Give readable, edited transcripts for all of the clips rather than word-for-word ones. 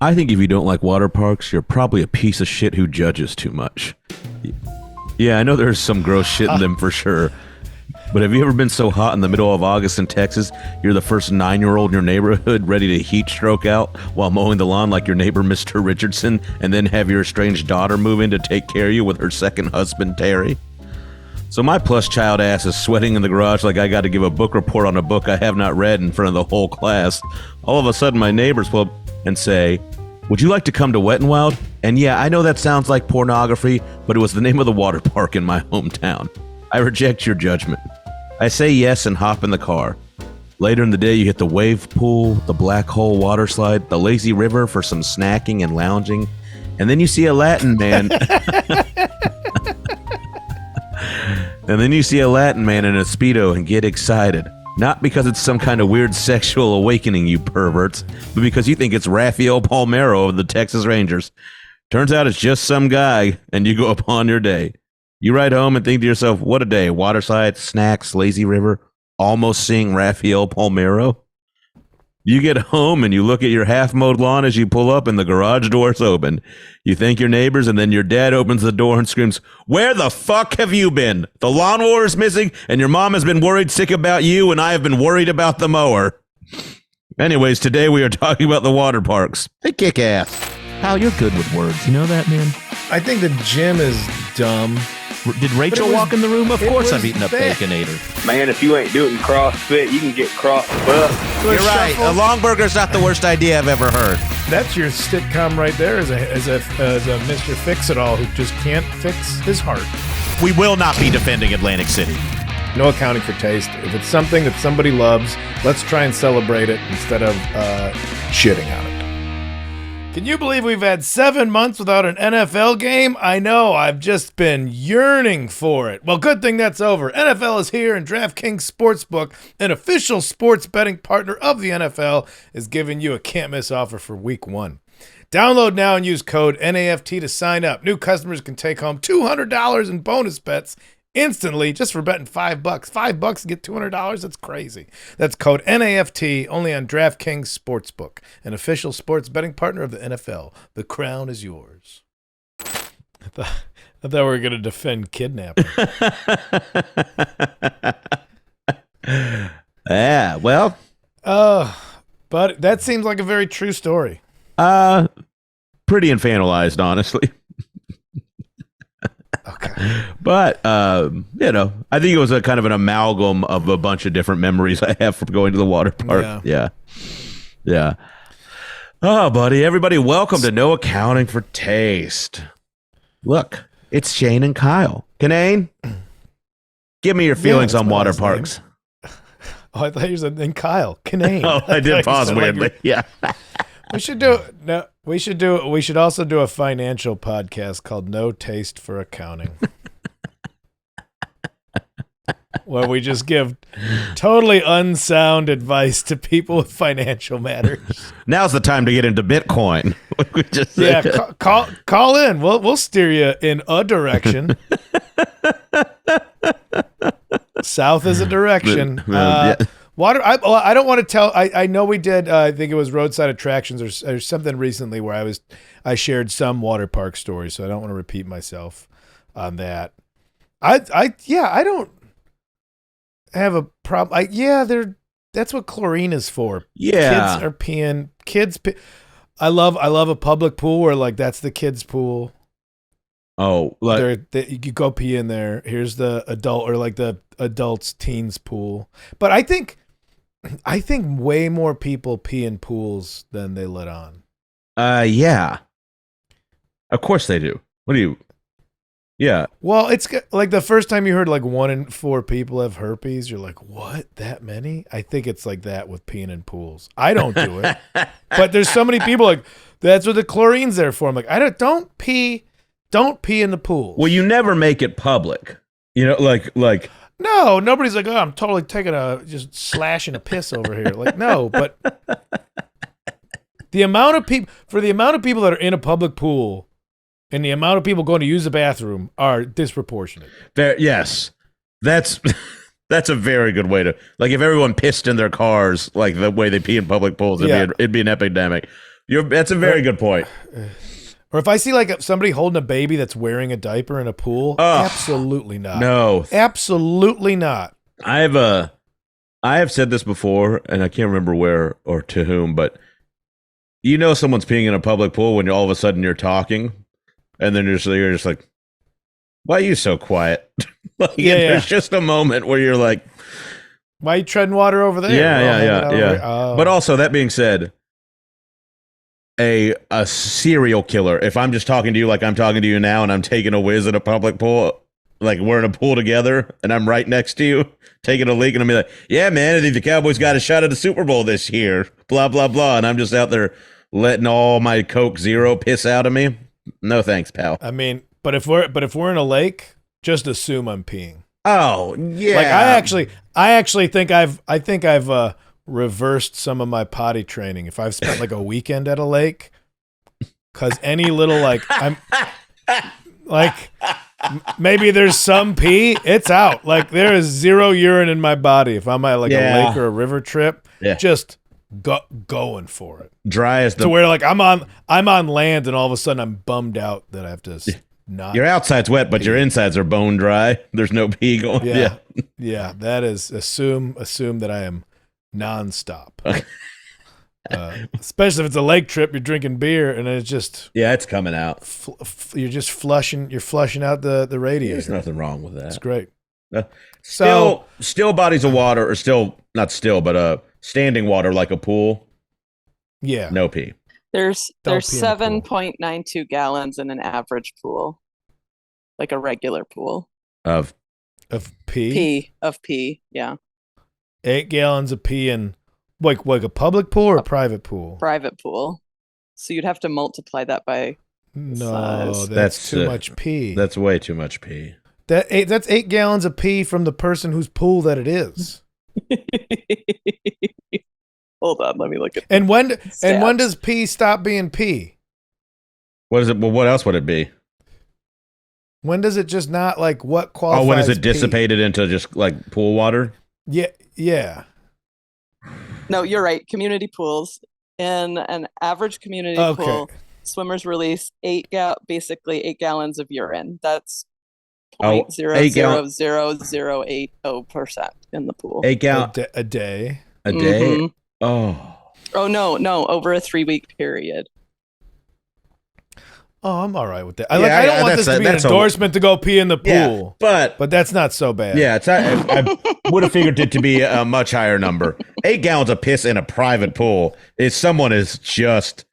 I think if you don't like water parks, you're probably a piece of shit who judges too much. Yeah, I know there's some gross shit in them for sure. But have you ever been so hot in the middle of August in Texas, you're the first 9-year-old in your neighborhood ready to heat stroke out while mowing the lawn like your neighbor Mr. Richardson, and then have your estranged daughter move in to take care of you with her second husband, Terry? So my plus child ass is sweating in the garage like I got to give a book report on a book I have not read in front of the whole class. All of a sudden, my neighbors pull up and say, "Would you like to come to Wet n Wild?" And yeah, I know that sounds like pornography, but it was the name of the water park in my hometown. I reject your judgment. I say yes and hop in the car. Later in the day, you hit the wave pool, the black hole water slide, the lazy river for some snacking and lounging, and then you see a Latin man. And then you see a Latin man in a Speedo and get excited. Not because it's some kind of weird sexual awakening, you perverts, but because you think it's Rafael Palmeiro of the Texas Rangers. Turns out it's just some guy, and you go upon your day. You ride home and think to yourself, what a day. Waterside, snacks, lazy river, almost seeing Rafael Palmeiro. You get home and you look at your half-mowed lawn as you pull up and the garage door's open. You thank your neighbors and then your dad opens the door and screams, "Where the fuck have you been? The lawnmower is missing and your mom has been worried sick about you and I have been worried about the mower." Anyways, today we are talking about the water parks. They kick ass. Hal, you're good with words. You know that, man? I think the gym is dumb. Did Rachel walk in the room? Of course I'm eating a Baconator. Man, if you ain't doing CrossFit, you can get crossed up. You're right. A long burger's not the worst idea I've ever heard. That's your sitcom right there as a Mr. Fix-It-All who just can't fix his heart. We will not be defending Atlantic City. No accounting for taste. If it's something that somebody loves, let's try and celebrate it instead of shitting on it. Can you believe we've had 7 months without an NFL game? I know, I've just been yearning for it. Well, good thing that's over. NFL is here, and DraftKings Sportsbook, an official sports betting partner of the NFL, is giving you a can't-miss offer for Week 1. Download now and use code NAFT to sign up. New customers can take home $200 in bonus bets instantly just for betting $5. $5 to get $200? That's crazy. That's code NAFT only on DraftKings Sportsbook, an official sports betting partner of the NFL. The crown is yours. I thought we were going to defend kidnapping. Yeah, well. But that seems like a very true story. Pretty infantilized, honestly. Okay. But, I think it was a kind of an amalgam of a bunch of different memories I have from going to the water park. Yeah. Oh, buddy, everybody, welcome to No Accounting for Taste. Look, it's Shane and Kyle. Kinane, give me your feelings on water parks. Oh, I thought you said then Kyle. Kinane. Oh, I did pause weirdly. Yeah. We should also do a financial podcast called No Taste for Accounting. Where we just give totally unsound advice to people with financial matters. Now's the time to get into Bitcoin. Call in. We'll steer you in a direction. South is a direction. Water. I don't want to tell. I know we did. I think it was roadside attractions or something recently where I shared some water park stories. So I don't want to repeat myself on that. I don't have a problem. That's what chlorine is for. Yeah, kids are peeing. I love a public pool where like that's the kids' pool. Oh, like you go pee in there. Here's the adult or like the adults teens pool. But I think way more people pee in pools than they let on. Yeah. Of course they do. What do you? Yeah. Well, it's like the first time you heard like 1 in 4 people have herpes, you're like, what? That many? I think it's like that with peeing in pools. I don't do it, but there's so many people like that's what the chlorine's there for. I'm like, don't pee in the pool. Well, you never make it public. You know, like. No, nobody's like, oh, I'm totally just slashing a piss over here. Like, no, but the amount of people that are in a public pool and the amount of people going to use the bathroom are disproportionate. Yes, that's a very good way to, like, if everyone pissed in their cars like the way they pee in public pools, it'd be an epidemic. That's a very good point. Or if I see like somebody holding a baby that's wearing a diaper in a pool, absolutely not. No, absolutely not. I have said this before, and I can't remember where or to whom, but someone's peeing in a public pool when all of a sudden you're talking, and then you're just like, why are you so quiet? There's just a moment where you're like, why are you treading water over there? Yeah. Oh. But also, that being said, a serial killer, if I'm just talking to you like I'm talking to you now and I'm taking a whiz at a public pool, like we're in a pool together and I'm right next to you taking a leak, and I'm like, yeah, man, I think the Cowboys got a shot at the Super Bowl this year, blah, blah, blah. And I'm just out there letting all my Coke Zero piss out of me. No thanks, pal. I mean, but if we're in a lake, just assume I'm peeing. Oh, yeah. Like I actually think I've reversed some of my potty training. If I've spent like a weekend at a lake, because any little I'm like maybe there's some pee, it's out. Like there is zero urine in my body if I'm at a lake or a river trip. Yeah. Just going for it. Dry as the to where like I'm on land and all of a sudden I'm bummed out that I have to not. Your outside's wet, but your insides are bone dry. There's no pee going. Yeah. That is assume that I am nonstop. Especially if it's a lake trip, you're drinking beer and it's just it's coming out. You're just flushing out the radiator. There's nothing wrong with that. It's great. Still bodies of water, or still not still, but standing water like a pool. Yeah, no pee. There's 7.92 gallons in an average pool, like a regular pool of pee. Of pee, yeah. 8 gallons of pee in like a public pool or a private pool? Private pool. So you'd have to multiply that by size. That's too much pee. That's way too much pee. That's 8 gallons of pee from the person whose pool that it is. Hold on, let me look at. And when does pee stop being pee? What is it? Well, what else would it be? When does it just not like what qualifies? Oh, when is it pee? dissipated into just like pool water? Yeah. No, you're right. Community pools. In an average community pool, swimmers release 8 gallons of urine. That's 0.000080% in the pool. 8 gallons a day. A day. Mm-hmm. Oh no! Over a 3-week period. Oh, I'm all right with that. I don't want this to be an endorsement to go pee in the pool. Yeah, but that's not so bad. Yeah, I would have figured it to be a much higher number. 8 gallons of piss in a private pool is someone is just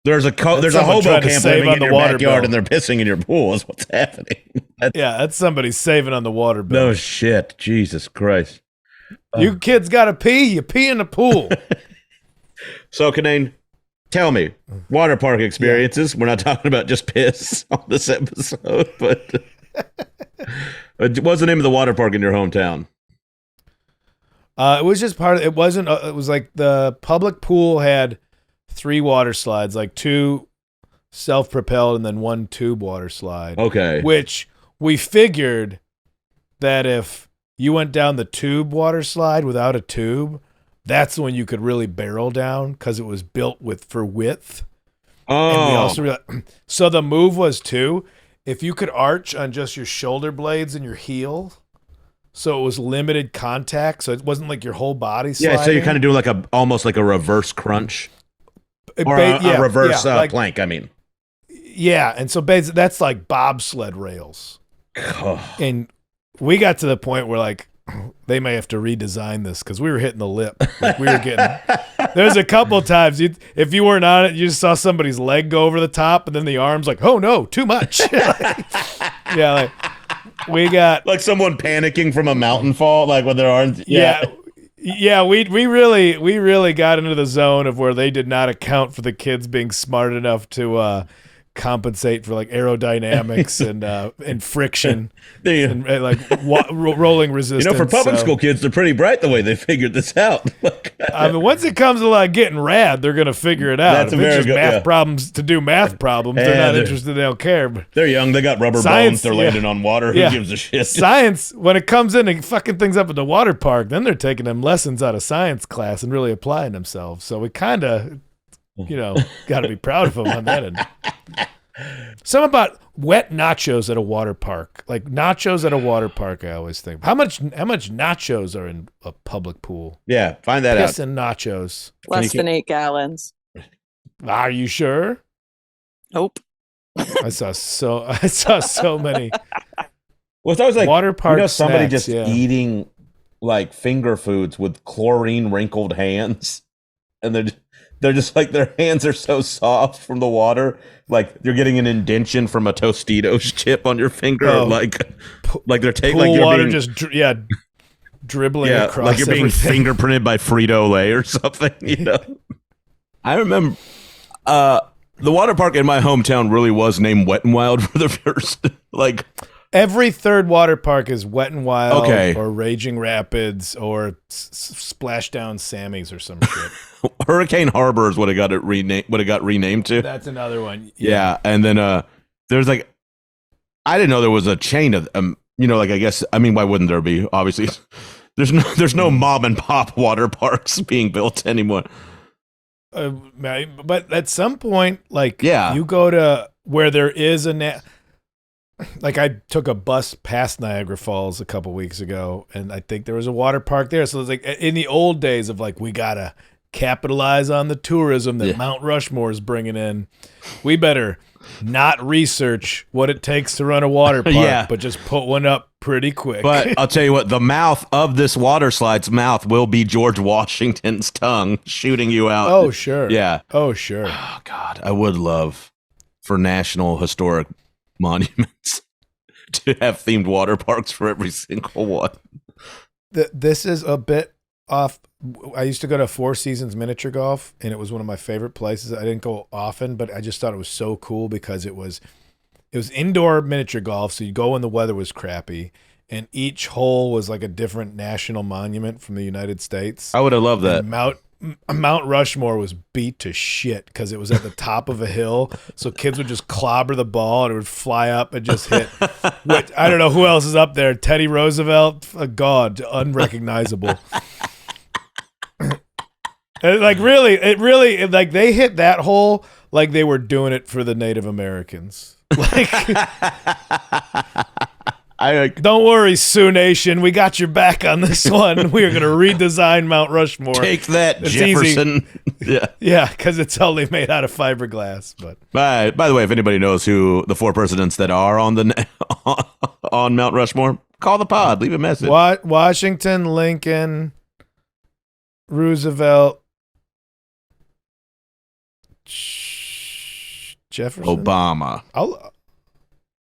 there's a hobo camp living in your backyard and they're pissing in your pool is what's happening. That's somebody saving on the water bill. No shit, Jesus Christ! You kids got to pee. You pee in the pool. So, Kinane, tell me, water park experiences. We're not talking about just piss on this episode, but what's the name of the water park in your hometown? It was just part of it. Wasn't it was like the public pool had 3 water slides, like 2 self-propelled and then 1 tube water slide. Okay. Which we figured that if you went down the tube water slide without a tube, that's when you could really barrel down because it was built for width. Oh. And we also realized, so the move was too, if you could arch on just your shoulder blades and your heel, so it was limited contact, so it wasn't like your whole body sliding. Yeah, so you're kind of doing almost like a reverse crunch. Or a reverse plank, I mean. Yeah, and so basically that's like bobsled rails. And we got to the point where like they may have to redesign this because we were hitting the lip. Like we were getting. There's a couple times if you weren't on it, you just saw somebody's leg go over the top, and then the arms like, oh no, too much. We got like someone panicking from a mountain fall, like with their arms. Yeah, we really got into the zone of where they did not account for the kids being smart enough to compensate for like aerodynamics and friction and like rolling resistance. For public school kids, they're pretty bright the way they figured this out. I mean, once it comes to like getting rad, they're gonna figure it out. That's if a it's very just good math problems to do math problems. They're not interested. They don't care. But they're young. They got rubber bones. They're landing on water. Who gives a shit? Science, when it comes in and fucking things up at the water park, then they're taking them lessons out of science class and really applying themselves. So we kind of got to be proud of him on that end. Something about wet nachos at a water park. Like nachos at a water park, I always think. How much nachos are in a public pool? Yeah, find that Piss out. and nachos. Less than 8 gallons. Are you sure? Nope. I saw so many. Well, it's always like water park somebody snacks, just eating like finger foods with chlorine wrinkled hands, and they're just like their hands are so soft from the water, like you're getting an indention from a Tostitos chip on your finger, like they're taking like you're water being, just dribbling across. like you're being everything. fingerprinted by Frito-Lay or something. I remember the water park in my hometown really was named Wet and Wild for the first like. Every third water park is Wet and Wild, Okay. or Raging Rapids, or Splashdown Sammy's or some shit. Hurricane Harbor is what it got renamed to. That's another one. Yeah, and then there's like, I didn't know there was a chain of like I guess why wouldn't there be? Obviously, there's no mom and pop water parks being built anymore. But at some point, like Yeah. you go to where there is like I took a bus past Niagara Falls a couple weeks ago, and I think there was a water park there. So it's like in the old days of like, we gotta capitalize on the tourism that Mount Rushmore is bringing in. We better not research what it takes to run a water park, but just put one up pretty quick. But I'll tell you what, the mouth of this water slide's mouth will be George Washington's tongue shooting you out. Oh, sure. Yeah. Oh, sure. Oh, God. I would love for National Historic Monuments to have themed water parks for every single one. This is a bit off. I used to go to Four Seasons Miniature Golf, and it was one of my favorite places. I didn't go often, but I just thought it was so cool because it was indoor miniature golf, so you go when the weather was crappy, and each hole was like a different national monument from the United States. I would have loved that. And Mount Rushmore was beat to shit because it was at the top of a hill, so kids would just clobber the ball and it would fly up and just hit. I don't know who else is up there. Teddy Roosevelt, a god, unrecognizable. And like really, like they hit that hole like they were doing it for the Native Americans. Like, don't worry, Sioux Nation, we got your back on this one. We are going to redesign Mount Rushmore. Take that, It's Jefferson. Yeah, because it's only made out of fiberglass. But by the way, if anybody knows who the 4 presidents that are on on Mount Rushmore, call the pod, leave a message. Washington, Lincoln, Roosevelt, Jefferson, Obama. I'll,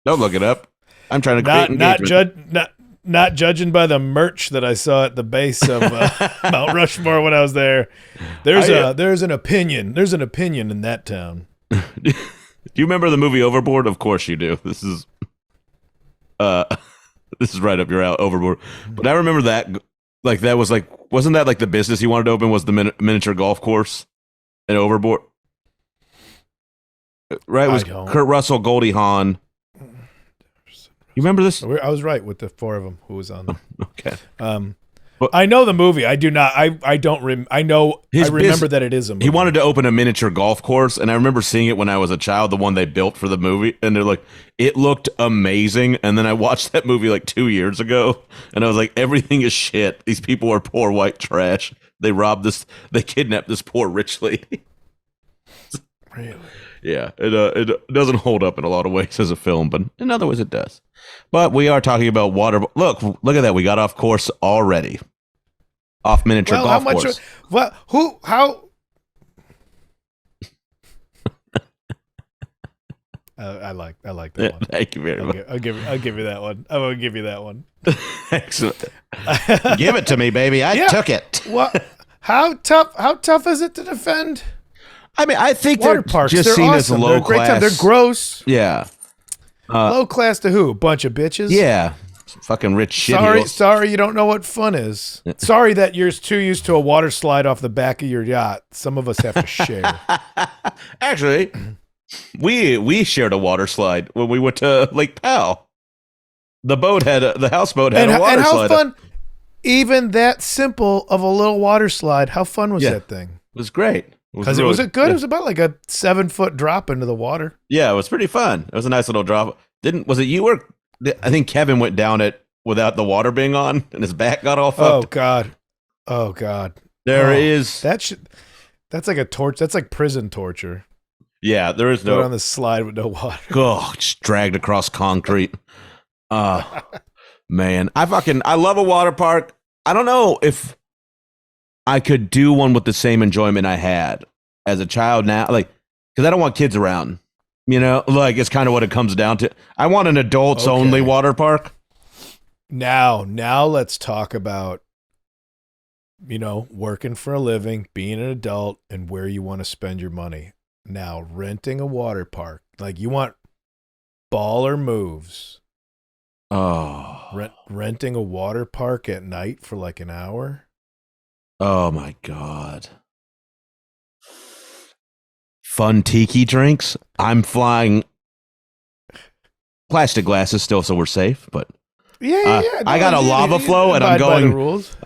Don't look it up. I'm trying to create engagement. not judging by the merch that I saw at the base of Mount Rushmore when I was there. There's an opinion. There's an opinion in that town. Do you remember the movie Overboard? Of course you do. This is right up your alley, Overboard. But I remember that, like, that was like, wasn't that like the business he wanted to open was the miniature golf course and Overboard? Right? It was Kurt Russell, Goldie Hawn. You remember this? I was right with the 4 of them who was on there. Okay. I know the movie. I do not. I don't. I know. I remember that it is a movie. He wanted to open a miniature golf course, and I remember seeing it when I was a child, the one they built for the movie, and they're like, it looked amazing. And then I watched that movie like 2 years ago, and I was like, everything is shit. These people are poor white trash. They kidnapped this poor rich lady. Really? Yeah, it doesn't hold up in a lot of ways as a film, but in other ways it does. But we are talking about water. Look at that. We got off course already. Off miniature golf course. How? I like that one. Thank you very much. I'll give you that one. I'm gonna give you that one. Excellent. Give it to me, baby. I took it. What? How tough is it to defend? I mean, I think Water they're parks, just they're seen awesome. as low They're a great class. time. They're gross. Yeah. Low class to who? Bunch of bitches. Yeah. Fucking rich shit. Sorry, you don't know what fun is. Sorry that you're too used to a water slide off the back of your yacht. Some of us have to share. Actually, we shared a water slide when we went to Lake Powell. The houseboat had a water slide. And how fun! Even that simple of a little water slide. How fun was that thing? It was great. Because it was it good? Yeah. It was about like a 7-foot drop into the water. Yeah, it was pretty fun. It was a nice little drop. Was it you or I think Kevin went down it without the water being on and his back got all fucked. Oh God. There is that's like a torture. That's like prison torture. Yeah, there is no on the slide with no water. Oh, just dragged across concrete. Man, I love a water park. I don't know if I could do one with the same enjoyment I had as a child now, like, because I don't want kids around. You know, like it's kind of what it comes down to. I want an adults only water park. Now let's talk about, working for a living, being an adult, and where you want to spend your money. Now, renting a water park, like you want baller moves. Oh, renting a water park at night for like an hour. Oh my God. Fun tiki drinks. I'm flying plastic glasses still, so we're safe. But yeah. I got a lava flow, and I'm going. By the rules.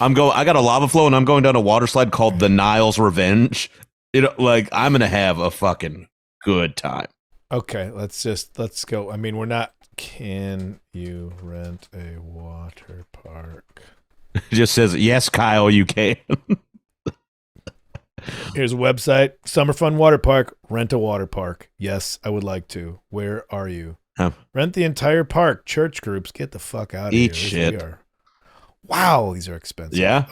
I'm going. I got a lava flow, and I'm going down a water slide called the Nile's Revenge. I'm gonna have a fucking good time. Okay, let's go. I mean, we're not. Can you rent a water park? It just says yes, Kyle. You can. Here's a website. Summer Fun Water Park. Rent a water park. Yes, I would like to. Where are you? Rent the entire park. Church groups. Get the fuck out of here. Eat shit. Wow, these are expensive. Yeah.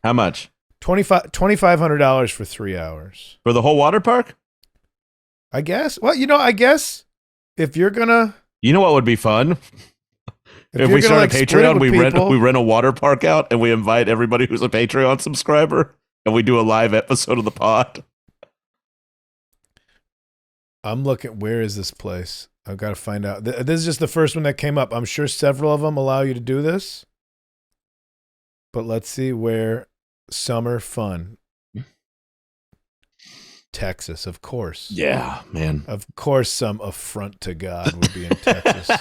How much? $2,500 for 3 hours. For the whole water park? I guess. Well, I guess if you're gonna. You know what would be fun? If we start a Patreon, we rent a water park out and we invite everybody who's a Patreon subscriber and we do a live episode of the pod. I'm looking. Where is this place? I've got to find out. This is just the first one that came up. I'm sure several of them allow you to do this. But let's see where Summer Fun. Texas, of course. Yeah, man. Of course, some affront to God would be in Texas.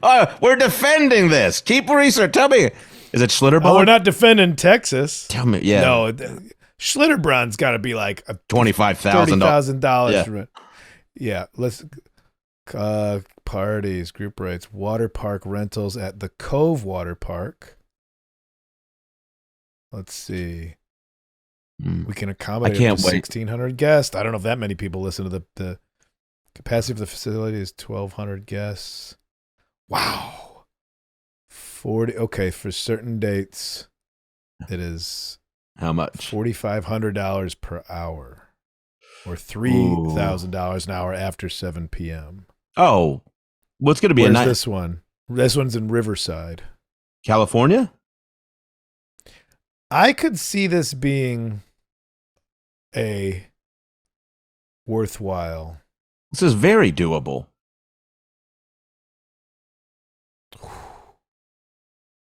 Oh, we're defending this. Keep research. Tell me, is it Schlitterbahn? Oh, we're not defending Texas. Tell me, yeah. No, Schlitterbahn's got to be like $25,000. Yeah, let's parties, group rates, water park rentals at the Cove Water Park. Let's see. We can accommodate up to 1,600 guests. I don't know if that many people listen to the capacity of the facility is 1,200 guests. Wow. 40. Okay, for certain dates, it is how much? $4,500 per hour, or $3,000 an hour after 7 p.m. Oh, what's going to be a night? This one? This one's in Riverside, California. I could see this being a worthwhile. This is very doable.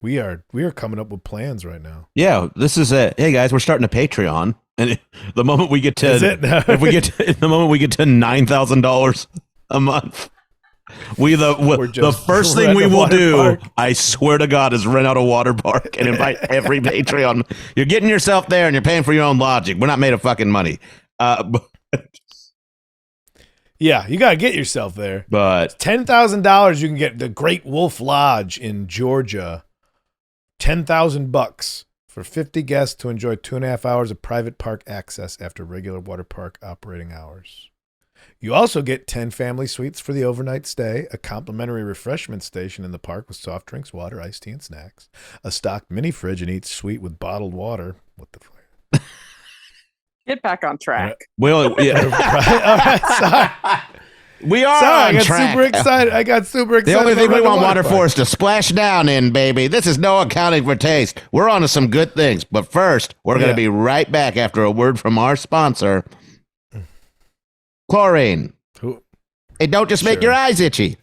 We are coming up with plans right now. Yeah, this is it. Hey guys, we're starting a Patreon, and the moment we get to the moment we get to $9,000 a month, the first thing we will do, park. I swear to God, is rent out a water park and invite every Patreon. You're getting yourself there, and you're paying for your own lodging. We're not made of fucking money. Yeah, you got to get yourself there. But $10,000, you can get the Great Wolf Lodge in Georgia. $10,000 for 50 guests to enjoy 2.5 hours of private park access after regular water park operating hours. You also get 10 family suites for the overnight stay, a complimentary refreshment station in the park with soft drinks, water, iced tea, and snacks, a stocked mini fridge in each suite with bottled water. What the fuck? Get back on track. Well, yeah. All right, sorry. We are on track. Super excited. I got super excited. The only thing we want water for is to splash down in, baby. This is no accounting for taste. We're on to some good things. But first, we're going to be right back after a word from our sponsor, Chlorine. It don't just make your eyes itchy.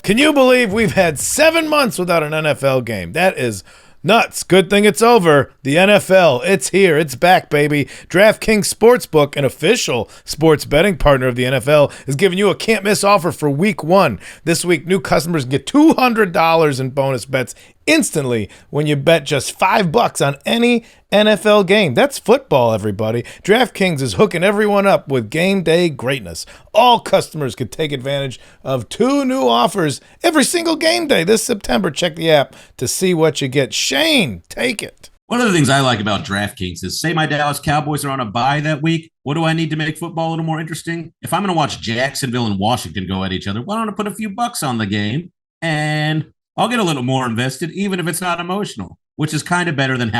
Can you believe we've had 7 months without an NFL game? That is Nuts. Good thing it's over. The NFL, it's here. It's back, baby. DraftKings Sportsbook, an official sports betting partner of the NFL, is giving you a can't-miss offer for Week 1. This week, new customers get $200 in bonus bets instantly when you bet just $5 on any NFL game. That's football, everybody. DraftKings is hooking everyone up with game day greatness. All customers can take advantage of 2 new offers every single game day this September. Check the app to see what you get. Shane, take it. One of the things I like about DraftKings is, say my Dallas Cowboys are on a bye that week. What do I need to make football a little more interesting? If I'm going to watch Jacksonville and Washington go at each other, why don't I put a few bucks on the game and I'll get a little more invested, even if it's not emotional, which is kind of better than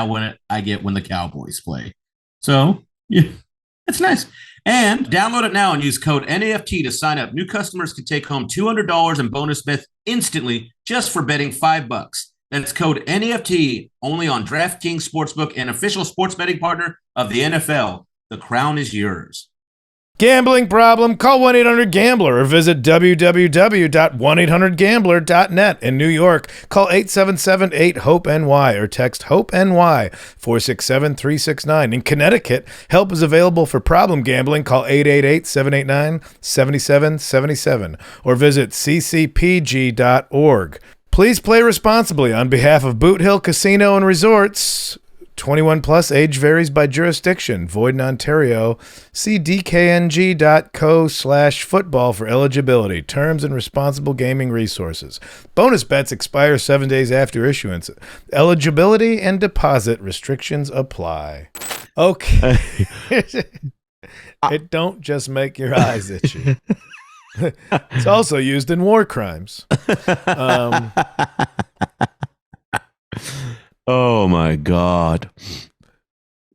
I get when the Cowboys play. So, yeah, it's nice. And download it now and use code NAFT to sign up. New customers can take home $200 in bonus bets instantly just for betting $5. That's code NAFT only on DraftKings Sportsbook, an official sports betting partner of the NFL. The crown is yours. Gambling problem? Call 1-800-GAMBLER or visit www.1800gambler.net. In New York, call 877-8-HOPE-NY or text HOPE-NY 467-369. In Connecticut, help is available for problem gambling. Call 888-789-7777 or visit ccpg.org. Please play responsibly on behalf of Boot Hill Casino and Resorts. 21 plus, age varies by jurisdiction. Void in Ontario. See dkng.co/football for eligibility, terms, and responsible gaming resources. Bonus bets expire 7 days after issuance. Eligibility and deposit restrictions apply. Okay. It don't just make your eyes itchy. It's also used in war crimes. Oh my God.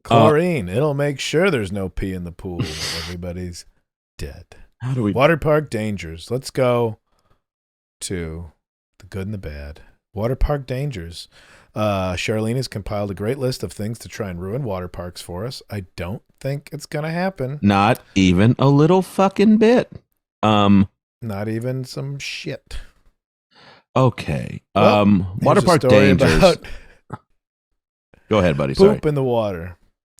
Chlorine. It'll make sure there's no pee in the pool. Everybody's dead. How do we? Water park dangers. Let's go to the good and the bad. Water park dangers. Charlene has compiled a great list of things to try and ruin water parks for us. I don't think it's going to happen. Not even a little fucking bit. Not even some shit. Okay. Well, water park dangers. Go ahead, buddy. Sorry. Poop in the water.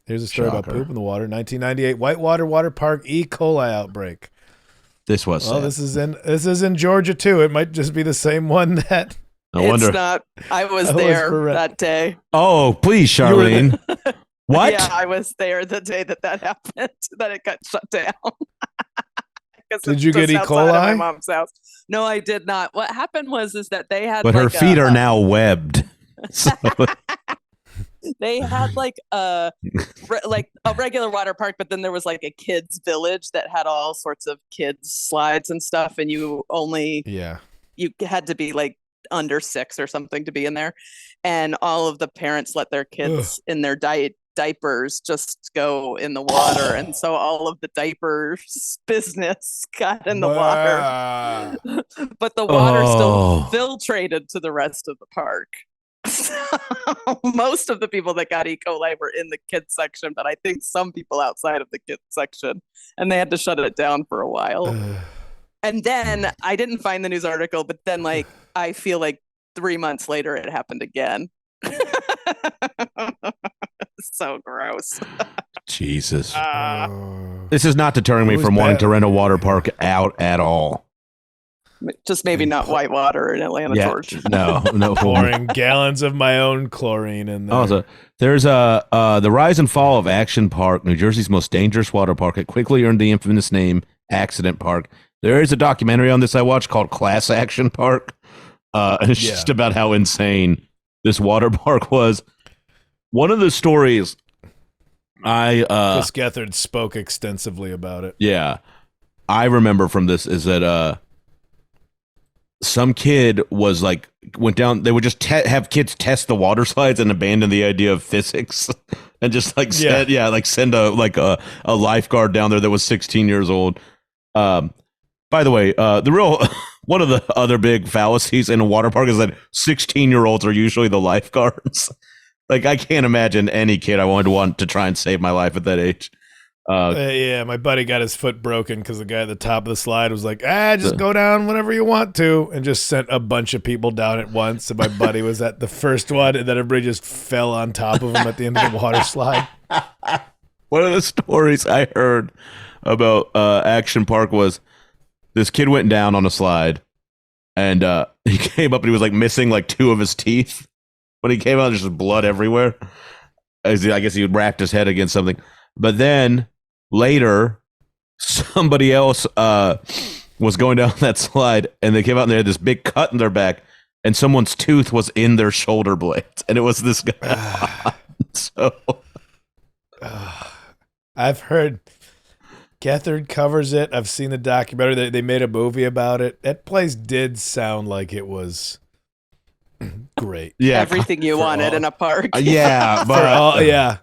Here's a story about poop in the water. 1998 Whitewater Water Park E. coli outbreak. This was sad. This is in Georgia too. It might just be the same one that. It's not. I was there that day. Oh, please, Charlene. What? Yeah, I was there the day that happened. That it got shut down. Did you get E. coli? My mom's house. No, I did not. What happened was that they had. But her feet are now webbed. So. They had like a regular water park, but then there was like a kids village that had all sorts of kids slides and stuff, and you had to be like under 6 or something to be in there, and all of the parents let their kids in their diapers just go in the water, and so all of the diapers business got in the water, but the water still filtrated to the rest of the park. So most of the people that got E. coli were in the kids section, but I think some people outside of the kids section, and they had to shut it down for a while. And then I didn't find the news article, but then like I feel like 3 months later it happened again. So gross. Jesus. This is not deterring me from wanting to rent a water park out at all. Just maybe not Whitewater in Atlanta, Georgia. No. Pouring gallons of my own chlorine in there. Also, there's the rise and fall of Action Park, New Jersey's most dangerous water park. It quickly earned the infamous name Accident Park. There is a documentary on this I watched called Class Action Park. And it's just about how insane this water park was. One of the stories Chris Gethard spoke extensively about it. Yeah. I remember from this is that some kid was like went down. They would just have kids test the water slides and abandon the idea of physics, and just like send a lifeguard down there that was 16 years old. By the way, the real one of the other big fallacies in a water park is that 16-year-olds are usually the lifeguards. Like I can't imagine any kid I would want to try and save my life at that age. Yeah, my buddy got his foot broken because the guy at the top of the slide was like, just go down whenever you want to, and just sent a bunch of people down at once. And my buddy was at the first one, and then everybody just fell on top of him at the end of the water slide. One of the stories I heard about Action Park was this kid went down on a slide, and he came up and he was like missing like 2 of his teeth. When he came out, there's just blood everywhere. I guess he racked his head against something. But then later, somebody else was going down that slide, and they came out and they had this big cut in their back, and someone's tooth was in their shoulder blades, and it was this guy. So I've heard Catherine covers it. I've seen the documentary. They made a movie about it. That place did sound like it was great. yeah, Everything you wanted in a park. yeah, but Yeah.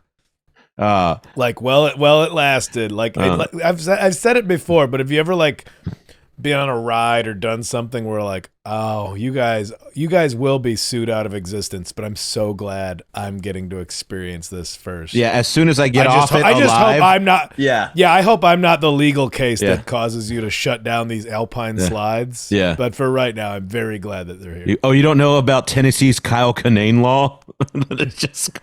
like It lasted. Like I've said it before, but have you ever like been on a ride or done something where like, oh, you guys will be sued out of existence, but I'm so glad I'm getting to experience this first. yeah. As soon as I get I off it, just alive, hope I'm not. Yeah. I hope I'm not the legal case Yeah. that causes you to shut down these alpine slides. Yeah. But for right now, I'm very glad that they're here. You don't know about Tennessee's Kyle Kinane law? It's just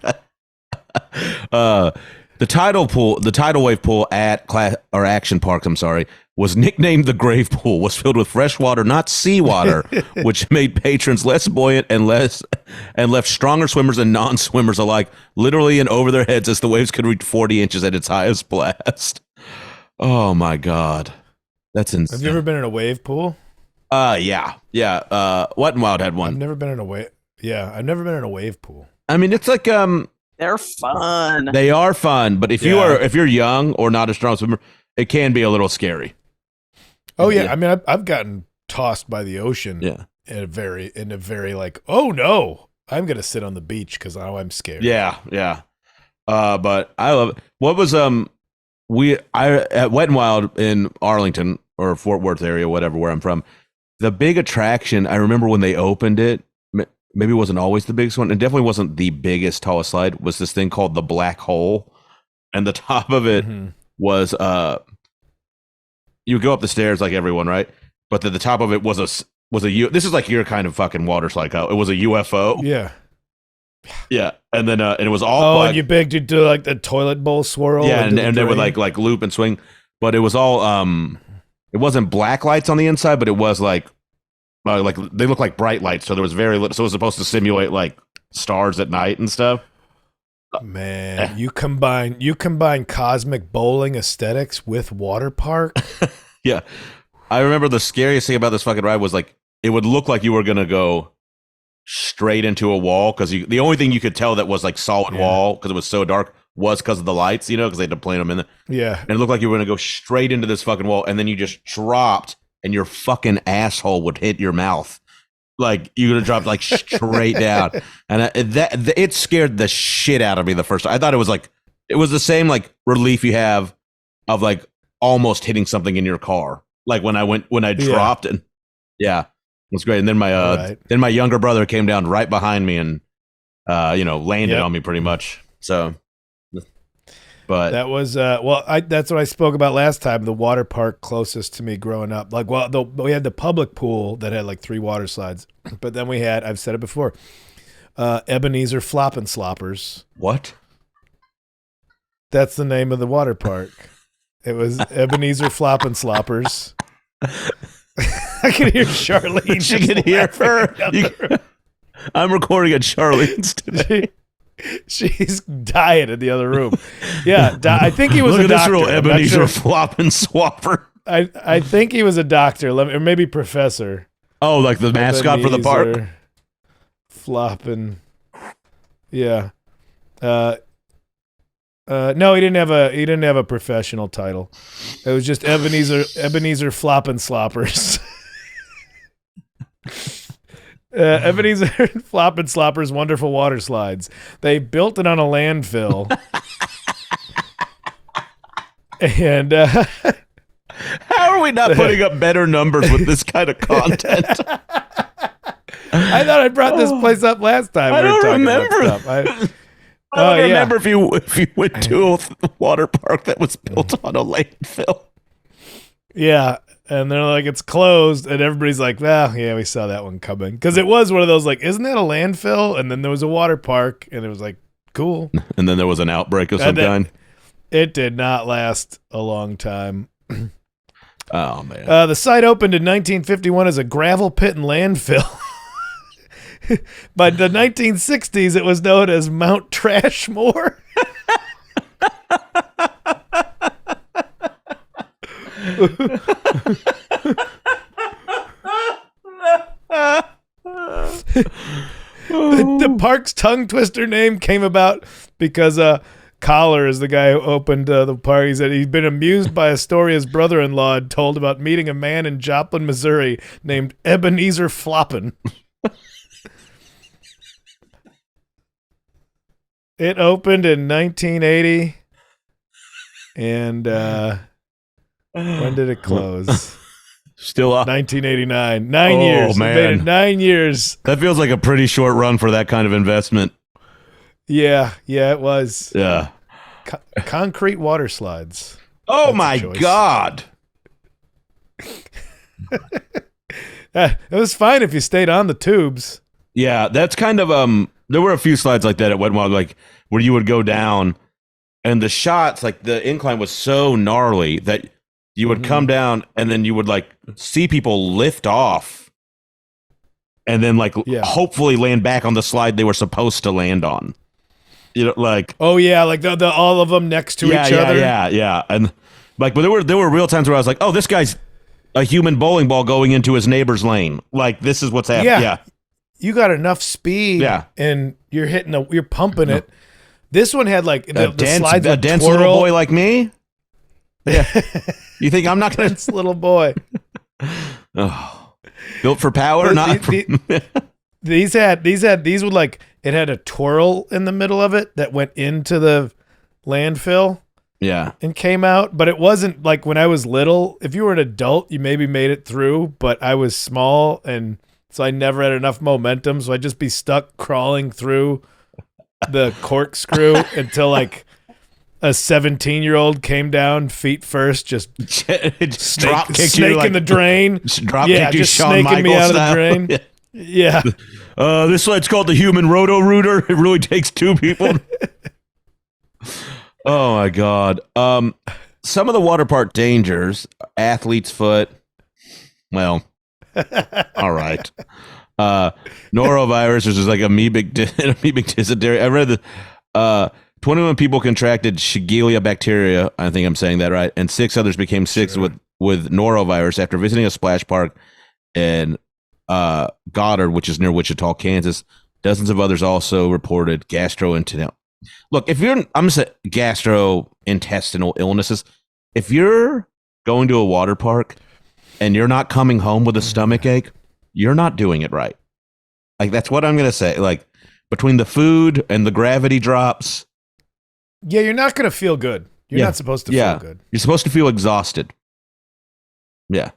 the tidal wave pool at Action Parks, I'm sorry, was nicknamed the Grave Pool. Was filled with fresh water, not seawater, which made patrons less buoyant and left stronger swimmers and non-swimmers alike literally and over their heads as the waves could reach 40 inches at its highest blast. Oh my God, that's insane. Have you ever been in a wave pool? Yeah. Wet n Wild had one. I've never been in a wave. Yeah, I've never been in a wave pool. I mean, it's like They're fun. they are fun, but if you're young or not a strong swimmer, it can be a little scary. Oh yeah, I mean, I've gotten tossed by the ocean. Yeah. in a very like, oh no, I'm gonna sit on the beach because now I'm scared. Yeah. But I love it. What was at Wet n Wild in Arlington or Fort Worth area, whatever, where I'm from. The big attraction, I remember when they opened it, maybe it wasn't always the biggest one, and definitely wasn't the biggest, tallest slide, was this thing called the Black Hole. And the top of it was, you would go up the stairs like everyone, right? But the top of it was this is like your kind of fucking water slide, Kyle. It was a UFO. Yeah. Yeah. And then, and it was all Oh, black. and you begged to do like the toilet bowl swirl. Yeah, into and the they would drain? like loop and swing, but it was all it wasn't black lights on the inside, but it was like they look like bright lights, so there was very little, so it was supposed to simulate like stars at night and stuff. Man, you combine cosmic bowling aesthetics with water park. Yeah, I remember the scariest thing about this fucking ride was like it would look like you were gonna go straight into a wall because the only thing you could tell that was like solid wall because it was so dark was because of the lights, because they had to plant them in there. Yeah, and it looked like you were gonna go straight into this fucking wall, and then you just dropped, and your fucking asshole would hit your mouth. Like you would have dropped like straight down, and it scared the shit out of me the first time. I thought it was the same like relief you have of like almost hitting something in your car, like when I dropped, and it was great. And then my younger brother came down right behind me and landed on me pretty much. So, but that was that's what I spoke about last time. The water park closest to me growing up, like, we had the public pool that had like 3 water slides, but then we had, I've said it before, Ebenezer Flop and Sloppers. What? That's the name of the water park. It was Ebenezer Flop and Sloppers. I can hear Charlene. She can hear her. I'm recording at Charlene's today. She's dying in the other room. Yeah, I think he was Look a at doctor. this real Ebenezer Flop and Swapper. I think he was a doctor, or maybe professor. Oh, like the mascot for the park? Ebenezer Flopping. Yeah. No, he didn't have a professional title. It was just Ebenezer Flop and Sloppers. Ebenezer Flop and Sloppers Wonderful Water Slides. They built it on a landfill. And how are we not putting up better numbers with this kind of content? I thought I brought this place up last time. I don't remember. I don't remember if you went to a water park that was built on a landfill. Yeah. And they're like, it's closed. And everybody's like, well, yeah, we saw that one coming. Because it was one of those, like, isn't that a landfill? And then there was a water park. And it was like, cool. And then there was an outbreak of some kind. It did not last a long time. Oh, man. The site opened in 1951 as a gravel pit and landfill. By the 1960s, it was known as Mount Trashmore. The park's tongue twister name came about because Collar is the guy who opened the park. He said he'd been amused by a story his brother-in-law had told about meeting a man in Joplin, Missouri named Ebenezer Floppin. It opened in 1980. And when did it close? Still up. 1989. 9 years. Man. It made it 9 years. That feels like a pretty short run for that kind of investment. Yeah, it was. Yeah. Concrete water slides. Oh, That's my God. It was fine if you stayed on the tubes. Yeah, that's kind of there were a few slides like that at Wet n Wild, like where you would go down and the shots, like the incline was so gnarly that you would come down and then you would like see people lift off and then like hopefully land back on the slide they were supposed to land on. You know, like like the all of them next to each other. Yeah. And like, but there were real times where I was like, oh, this guy's a human bowling ball going into his neighbor's lane. Like, this is what's happening. Yeah. You got enough speed, and you're you're pumping it. This one had like the slides a dense twirl. Little boy like me. Yeah, you think I'm not gonna dense little boy? Oh, built for power, not these would like it had a twirl in the middle of it that went into the landfill. Yeah, and came out, but it wasn't like when I was little. If you were an adult, you maybe made it through, but I was small and. So I never had enough momentum, so I'd just be stuck crawling through the corkscrew until like a 17-year-old came down feet first, just snake in the drain. Drop kicked you, just Shawn snaking me out of the drain. Yeah. This slide's called the human roto-rooter. It really takes two people. Oh my God. Some of the water park dangers, athlete's foot. Well. All right. Norovirus, which is like amoebic dysentery. I read that 21 people contracted Shigella bacteria. I think I'm saying that right. And 6 others became sick with norovirus after visiting a splash park in Goddard, which is near Wichita, Kansas. Dozens of others also reported gastrointestinal. Look, if you're, I'm going to say gastrointestinal illnesses. If you're going to a water park and you're not coming home with a stomach ache, you're not doing it right. Like, that's what I'm going to say. Like, between the food and the gravity drops. Yeah, you're not going to feel good. You're not supposed to feel good. You're supposed to feel exhausted. Yeah.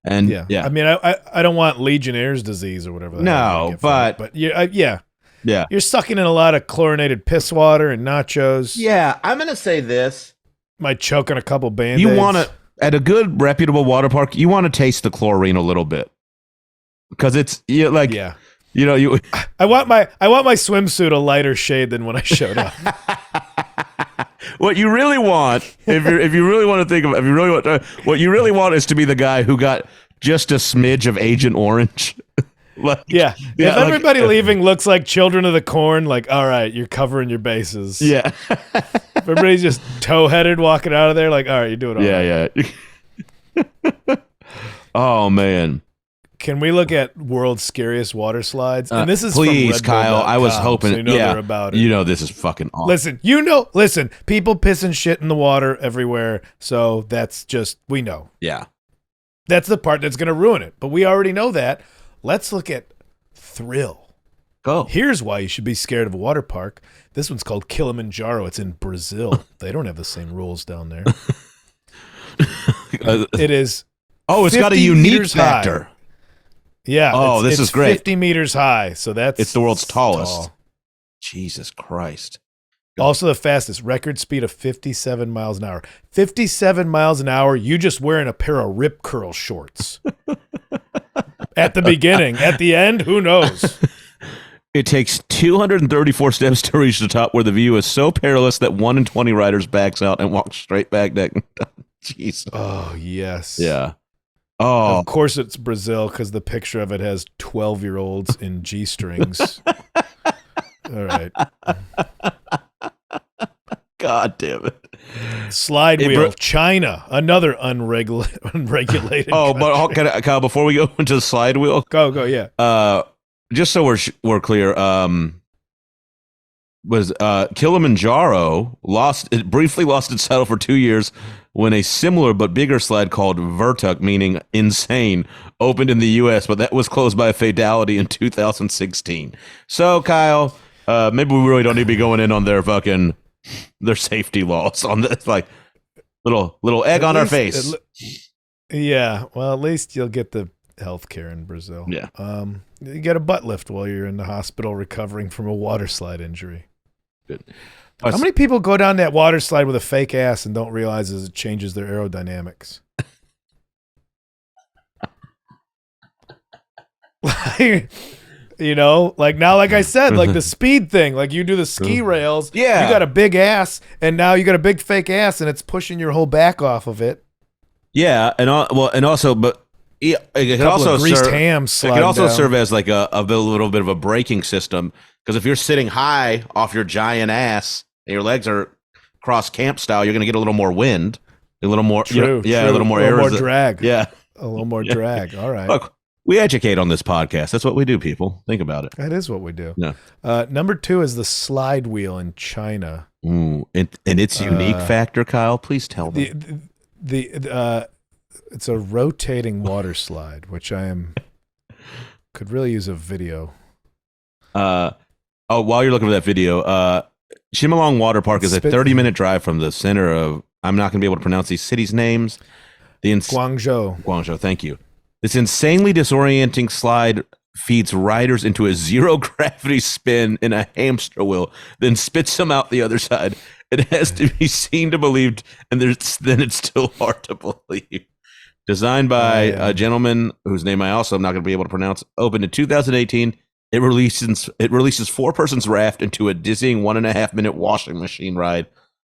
And I mean, I don't want Legionnaire's disease or whatever. But yeah. You're sucking in a lot of chlorinated piss water and nachos. Yeah, I'm going to say this. Might choke on a couple Band-Aids. You want to, at a good reputable water park, you want to taste the chlorine a little bit. Because it's you know, you. I want my swimsuit a lighter shade than when I showed up. What you really want, if you really want to think of, what you really want is to be the guy who got just a smidge of Agent Orange. If everybody leaving looks like Children of the Corn, like, all right, you're covering your bases. Yeah. If everybody's just toe-headed walking out of there, like, all right, you do it all right. Yeah. Oh man. Can we look at world's scariest water slides? And this is please, from Kyle. I was hoping. So they're about it. You know this is fucking awesome. Listen. People pissing shit in the water everywhere. So that's just we know. Yeah. That's the part that's going to ruin it. But we already know that. Let's look at thrill. Go. Here's why you should be scared of a water park. This one's called Kilimanjaro. It's in Brazil. They don't have the same rules down there. It is. Oh, it's got a unique factor. High. Yeah. Oh, this is great. 50 meters high. So it's the world's tallest. Tall. Jesus Christ. Also the fastest, record speed of 57 miles an hour. 57 miles an hour, you just wearing a pair of Rip Curl shorts. At the beginning. At the end, who knows? It takes 234 steps to reach the top, where the view is so perilous that 1 in 20 riders backs out and walks straight back down. Jeez. Oh, yes. Yeah. Oh. Of course it's Brazil, because the picture of it has 12-year-olds in G-strings. All right. God damn it. Slide wheel, China, another unregulated Oh, country. but Kyle, before we go into the slide wheel, Go, yeah. Just so we're clear, was Kilimanjaro briefly lost its title for 2 years when a similar but bigger slide called Vertuk, meaning insane, opened in the U.S., but that was closed by a fatality in 2016. So, Kyle, maybe we really don't need to be going in on their safety laws on this, like little egg on our face. Yeah, well, at least you'll get the health care in Brazil. Yeah. You get a butt lift while you're in the hospital recovering from a water slide injury. Good. How many people go down that water slide with a fake ass and don't realize it changes their aerodynamics? You know, like I said, like the speed thing, like you do the ski rails. Yeah. You got a big ass, and now you got a big fake ass, and it's pushing your whole back off of it. Yeah, it could also greased serve, hams. it could also serve as like a little bit of a braking system, because if you're sitting high off your giant ass and your legs are cross camp style, you're going to get a little more wind, a little more, true, a little more air, drag. Yeah, a little more drag. All right. Look, we educate on this podcast. That's what we do, people. Think about it. That is what we do. Yeah. Number 2 is the slide wheel in China. Ooh, and its unique factor, Kyle. Please tell them. It's a rotating water slide, which could really use a video. While you're looking for that video, Chimelong Water Park is a 30-minute drive from the center of, I'm not going to be able to pronounce these cities' names. Guangzhou. Thank you. This insanely disorienting slide feeds riders into a zero-gravity spin in a hamster wheel, then spits them out the other side. It has to be seen to believe, and then it's still hard to believe. Designed by a gentleman whose name I also am not going to be able to pronounce. Opened in 2018. It releases 4 persons raft into a dizzying 1.5-minute washing machine ride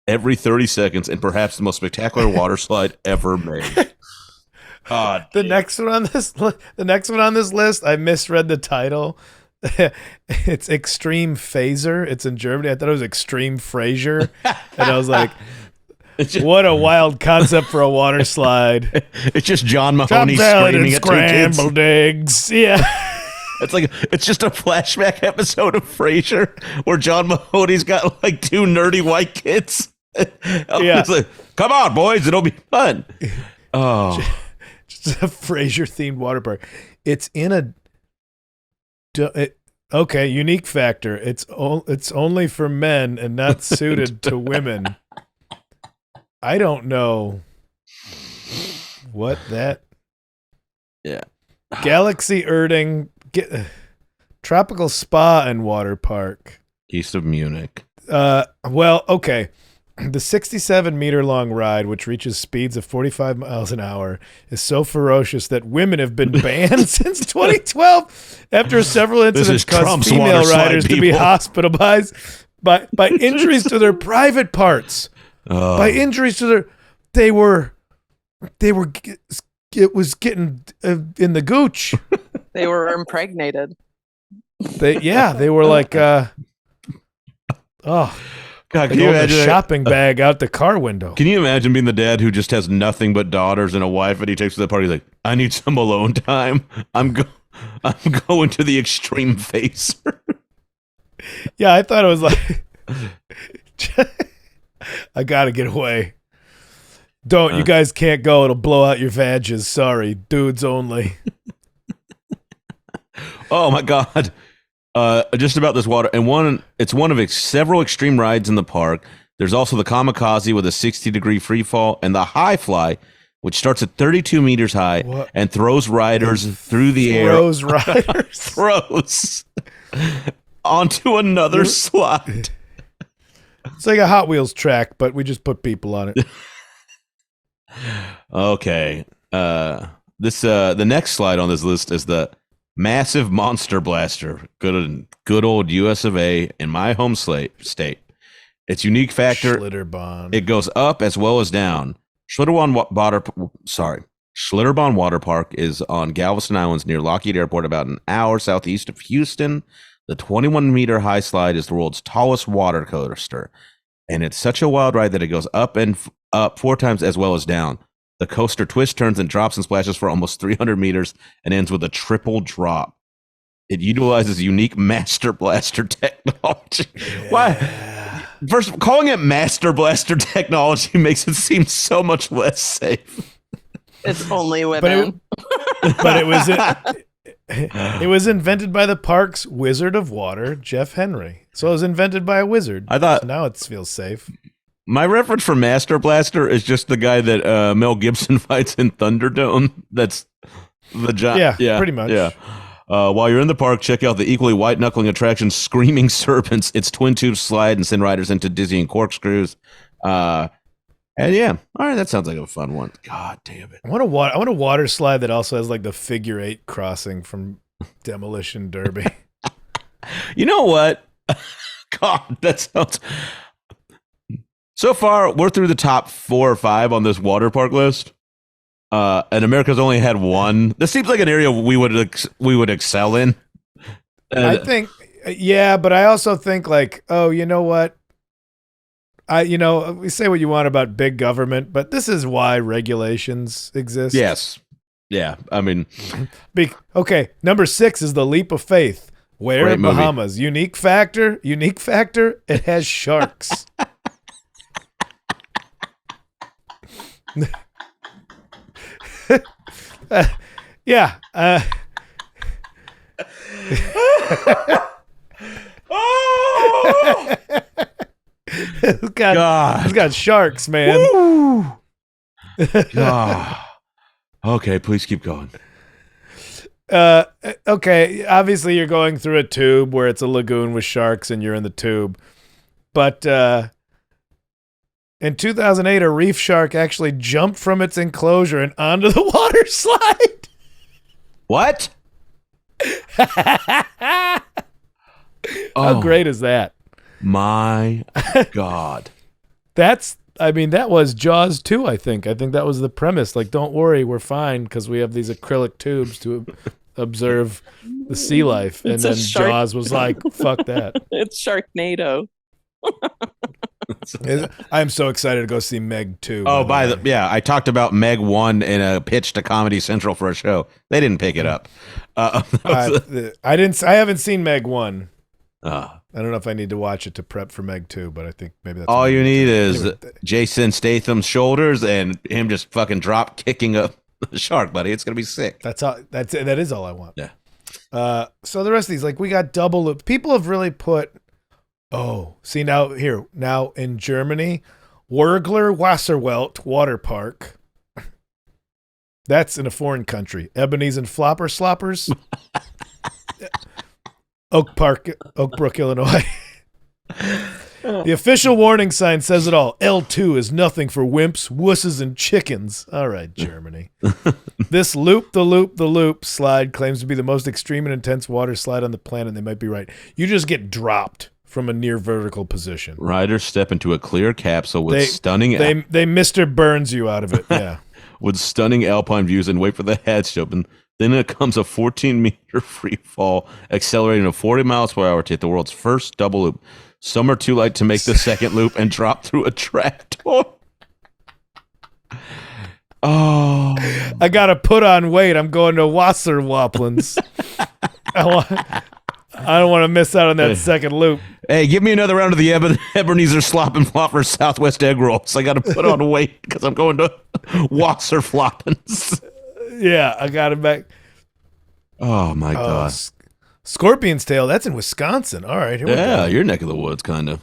every 30 seconds, and perhaps the most spectacular water slide ever made. The next one on this list, I misread the title. It's Extreme Phaser. It's in Germany. I thought it was Extreme Frasier, and I was like, what a wild concept for a water slide. It's just John Mahoney screaming at 2 kids. Scrambled eggs. Yeah. It's just a flashback episode of Frasier where John Mahoney's got like 2 nerdy white kids. Yeah. It's like, come on, boys, it'll be fun. Oh, just a Frasier themed water park. It's in okay, unique factor. It's only for men and not suited to women. I don't know what that. Yeah. Galaxy Erding tropical spa and water park east of Munich. Well, okay. The 67-meter long ride, which reaches speeds of 45 miles an hour, is so ferocious that women have been banned since 2012 after several incidents caused Trump's female riders to be people. hospitalized by injuries to their private parts. By injuries to their, it was getting in the gooch. They were impregnated. They were like, God, can like you a imagine shopping bag out the car window. Can you imagine being the dad who just has nothing but daughters and a wife, and he takes to the party like, I need some alone time. I'm going to the extreme phaser. Yeah, I thought it was like, I gotta get away. Don't, you guys can't go. It'll blow out your vages. Sorry, dudes only. Oh my God. Just about this water, and it's one of several extreme rides in the park. There's also the Kamikaze with a 60-degree free fall, and the High Fly, which starts at 32 meters high and throws riders through the air. Throws onto another slide. It's like a Hot Wheels track, but we just put people on it. Okay. The next slide on this list is the massive monster blaster. Good old US of A in my home state. Its unique factor, Schlitterbahn. it goes up as well as down. Schlitterbahn Water Park is on Galveston Islands near Lockheed Airport, about an hour southeast of Houston. The 21-meter high slide is the world's tallest water coaster, and it's such a wild ride that it goes up and up 4 times as well as down. The coaster twists, turns, and drops and splashes for almost 300 meters and ends with a triple drop. It utilizes unique Master Blaster technology. Yeah. Why? First, calling it Master Blaster technology makes it seem so much less safe. It's only women. But it was invented by the park's Wizard of Water, Jeff Henry. So it was invented by a wizard. I thought so now it feels safe. my reference for Master Blaster is just the guy that Mel Gibson fights in Thunderdome. That's the giant. Yeah, pretty much. Yeah. While you're in the park, check out the equally white-knuckling attraction, Screaming Serpents. Its twin tube slide and send riders into dizzying corkscrews. And yeah, all right, that sounds like a fun one. God damn it! I want a water slide that also has like the figure 8 crossing from Demolition Derby. You know what? God, that sounds. So far, we're through the top 4 or 5 on this water park list. And America's only had one. This seems like an area we would excel in. I think, yeah, but I also think like, oh, you know what? We say what you want about big government, but this is why regulations exist. Yes. Yeah. I mean, okay. Number 6 is the Leap of Faith. Where Great in movie. Bahamas? Unique factor. It has sharks. Yeah. It's got sharks, man. Okay, please keep going. Okay, obviously you're going through a tube where it's a lagoon with sharks and you're in the tube. But in 2008, a reef shark actually jumped from its enclosure and onto the water slide. What? How great is that? My God. That was Jaws 2, I think. I think that was the premise. Like, don't worry, we're fine because we have these acrylic tubes to observe the sea life. And then Jaws was like, fuck that. It's Sharknado. I'm so excited to go see Meg 2. Oh, I talked about Meg 1 in a pitch to Comedy Central for a show. They didn't pick it up. I haven't seen Meg 1. I don't know if I need to watch it to prep for Meg 2, but I think maybe that's all you need is Jason Statham's shoulders and him just fucking drop kicking a shark, buddy. It's gonna be sick. That is all I want. Yeah. So the rest of these, like, we got double loop. People have really put. Oh, see now in Germany, Wurgler Wasserwelt Water Park. That's in a foreign country. Ebony's and Flopper Sloppers. Oak Brook, Illinois. The official warning sign says it all. L2 is nothing for wimps, wusses, and chickens. All right, Germany. This loop the loop slide claims to be the most extreme and intense water slide on the planet. They might be right. You just get dropped from a near vertical position. Riders step into a clear capsule with stunning. They Mr. Burns you out of it. Yeah. With stunning alpine views and wait for the hatch to open. Then it comes a 14-meter free fall, accelerating to 40 miles per hour to hit the world's first double loop. Some are too light to make the second loop and drop through a trapdoor. Oh, I gotta put on weight. I'm going to Wasserwaplens. I don't want to miss out on that second loop. Hey, give me another round of the Ebenezer Slop and Flopper Southwest Egg Rolls. I got to put on weight because I'm going to Wasserfloppens. Yeah, I got it back. Oh, my God. Scorpion's Tail, that's in Wisconsin. All right, here we go. Yeah, your neck of the woods, kind of.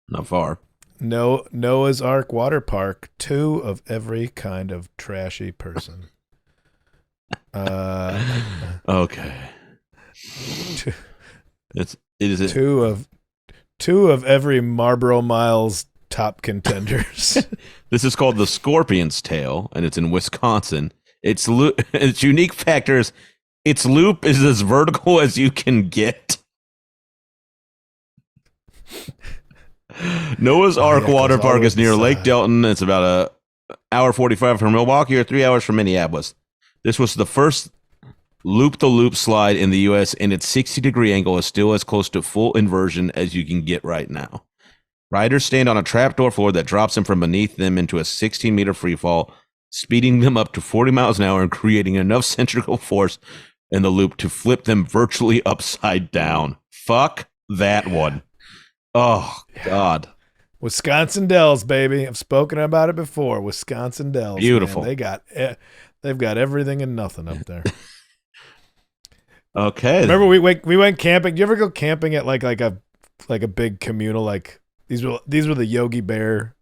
Not far. Noah's Ark Water Park, 2 of every kind of trashy person. Okay. It is 2 of 2 of every Marlboro Miles top contenders. This is called the Scorpion's Tail, and it's in Wisconsin. Its unique factors: its loop is as vertical as you can get. Noah's Ark Water Park is near Lake Delton. It's about an hour 45 from Milwaukee or 3 hours from Minneapolis. This was the first loop-the-loop slide in the U.S., and its 60-degree angle is still as close to full inversion as you can get right now. Riders stand on a trapdoor floor that drops them from beneath them into a 16-meter freefall, speeding them up to 40 miles an hour and creating enough centrifugal force in the loop to flip them virtually upside down. Fuck that one. Oh, God. Wisconsin Dells, baby. I've spoken about it before. Wisconsin Dells. Beautiful. Man. They've got everything and nothing up there. Okay. Remember we went camping. Do you ever go camping at like a big communal, like these were the Yogi Bear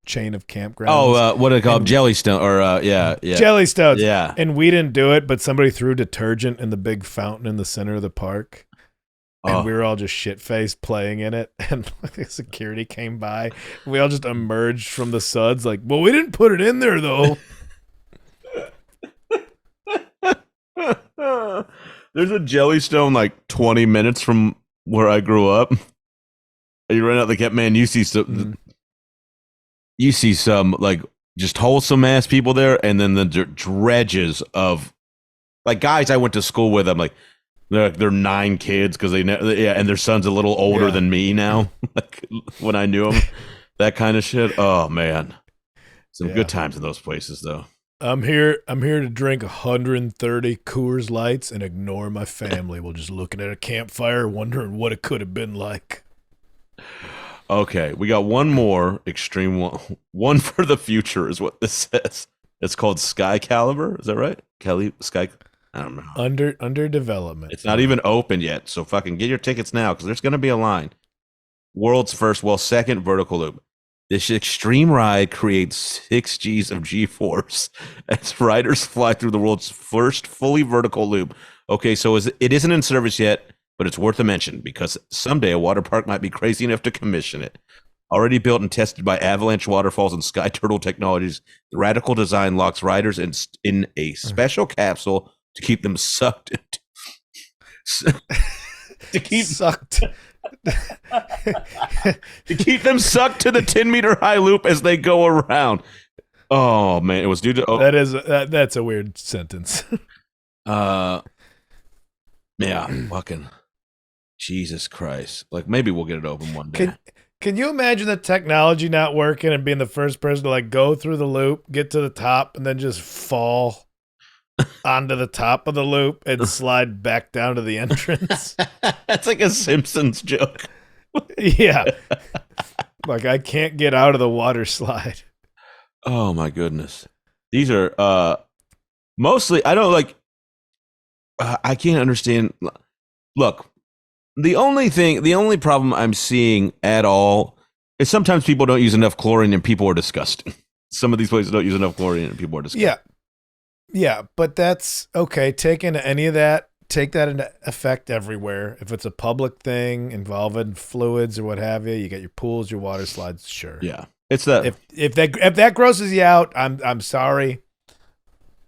chain of campgrounds? Oh, what do they call them? Jellystone or yeah. Jellystones. Yeah. And we didn't do it, but somebody threw detergent in the big fountain in the center of the park. And we were all just shit-faced playing in it. And security came by. We all just emerged from the suds like, well, we didn't put it in there, though. There's a Jellystone like 20 minutes from where I grew up. You run out the camp, man, you see some like just wholesome ass people there, and then the dredges of like guys I went to school with. I'm like, they're 9 kids because and their son's a little older than me now. Like when I knew him, that kind of shit. Oh man, some good times in those places though. I'm here to drink 130 Coors Lights and ignore my family while just looking at a campfire, wondering what it could have been like. Okay, we got one more extreme one for the future is what this says. It's called Sky Caliber. Is that right? Sky. I don't know. Under development. It's not even open yet, so fucking get your tickets now because there's going to be a line. World's first, second vertical loop. This extreme ride creates 6 Gs of G-force as riders fly through the world's first fully vertical loop. Okay, so it isn't in service yet, but it's worth a mention because someday a water park might be crazy enough to commission it. Already built and tested by Avalanche Waterfalls and Sky Turtle Technologies, the radical design locks riders in a special capsule to keep them sucked to keep them sucked to the 10-meter high loop as they go around. Oh man, it was due to that's a weird sentence. Yeah, fucking Jesus Christ. Like maybe we'll get it open one day. Can you imagine the technology not working and being the first person to like go through the loop, get to the top, and then just fall onto the top of the loop and slide back down to the entrance? That's like a Simpsons joke. Yeah. Like I can't get out of the water slide. Oh my goodness. These are mostly I don't like I can't understand. Look, the only problem I'm seeing at all is sometimes people don't use enough chlorine and people are disgusting. Some of these places don't use enough chlorine and people are disgusting. Yeah, but that's okay. Take that into effect everywhere. If it's a public thing involving fluids or what have you, you got your pools, your water slides, sure. Yeah. It's that if that grosses you out, I'm sorry.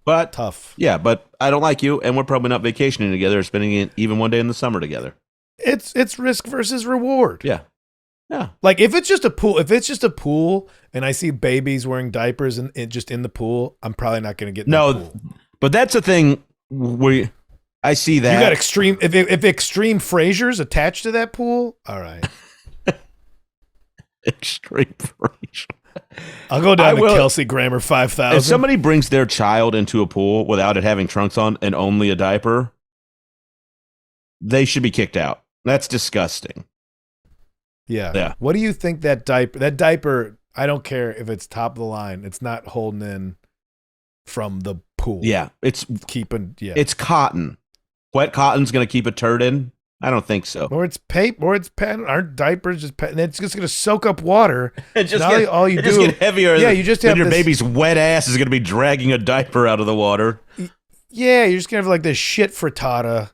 But tough. Yeah, but I don't like you and we're probably not vacationing together or spending it even one day in the summer together. It's risk versus reward. Yeah. Yeah. Like if it's just a pool and I see babies wearing diapers and just in the pool, I'm probably not going to get in the pool. But that's the thing where I see that. You got extreme if extreme Frasers attached to that pool, all right. Extreme Fraser. I'll go down to Kelsey Grammer 5000. If somebody brings their child into a pool without it having trunks on and only a diaper, they should be kicked out. That's disgusting. Yeah. What do you think that diaper, I don't care if it's top of the line, it's not holding in from the pool. Yeah. It's cotton. Wet cotton's going to keep a turd in? I don't think so. Or it's paper, or it's pen. Aren't diapers just pen? It's just going to soak up water. It just get heavier. Yeah, you just have your baby's wet ass is going to be dragging a diaper out of the water. Yeah, you're just going to have like this shit frittata